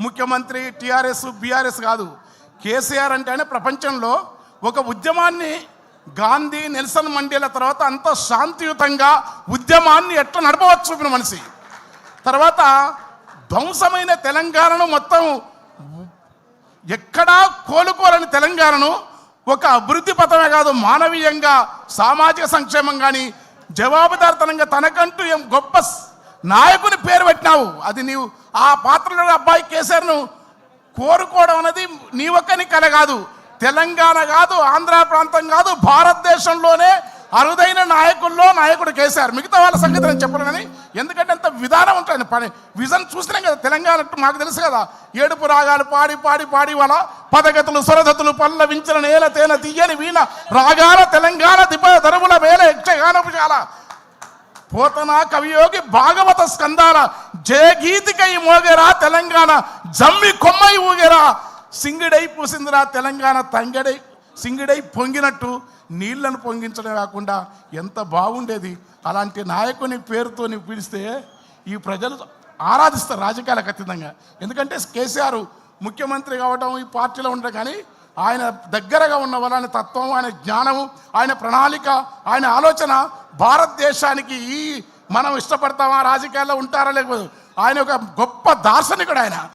ముఖ్యమంత్రి, TRS, BRS కాదు. కేసీఆర్ అంటేనే ప్రపంచంలో ఒక ఉద్యమాన్ని గాంధీ, నెల్సన్ మండేల తర్వాత అంత శాంతియుతంగా ఉద్యమాన్ని ఎట్లా నడపవచ్చు చూపిన మనిషి. తర్వాత ధ్వంసమైన తెలంగాణను మొత్తం ఎక్కడా కోలుకోలేని తెలంగాణను ఒక అభివృద్ధి పథమే కాదు, మానవీయంగా సామాజిక సంక్షేమం కానీ జవాబుదారితనంగా తనకంటూ ఏం గొప్ప నాయకుని పేరు పెట్టినావు. అది నీవు ఆ పాత్రలో అబ్బాయి కేసీఆర్ను కోరుకోవడం అనేది నీ ఒక్కని కల కాదు, తెలంగాణ కాదు, ఆంధ్ర ప్రాంతం కాదు, భారతదేశంలోనే అరుదైన నాయకుల్లో నాయకుడు కేసీఆర్. మిగతా వాళ్ళ సంగతి నేను చెప్పను కానీ, ఎందుకంటే అంత విధానం ఉంటుంది. పని విజన్ చూసినాం కదా తెలంగాణ. మాకు తెలుసు కదా, ఏడుపు రాగాలు పాడి పాడి పాడి వాళ్ళ పదగతులు స్వరధతులు పల్లవించిన నేల తేన తీయని వీణ రాగాల తెలంగాణ దిప దరువుల వేల యక్షగానపుశాల పోతన కవియోగి భాగవత స్కందాల జయగీతికై మోగెరా తెలంగాణ జమ్మి కొమ్మై ఊగెరా సింగిడై పూసిందిరా తెలంగాణ తంగడై సింగిడై పొంగినట్టు నీళ్లను పొంగించడం కాకుండా ఎంత బాగుండేది. అలాంటి నాయకుని పేరుతో పిలిస్తే ఈ ప్రజలు ఆరాధిస్తారు రాజకీయాలకు అతీతంగా. ఎందుకంటే కేసీఆర్ ముఖ్యమంత్రి కావడం ఈ పార్టీలో ఉండడం కానీ ఆయన దగ్గరగా ఉన్న వాళ్ళ తత్వం, ఆయన జ్ఞానము, ఆయన ప్రణాళిక, ఆయన ఆలోచన భారతదేశానికి మనం ఇష్టపడతామా, రాజకీయాల్లో ఉంటారా లేకపోతే ఆయన ఒక గొప్ప దార్శనికుడు ఆయన.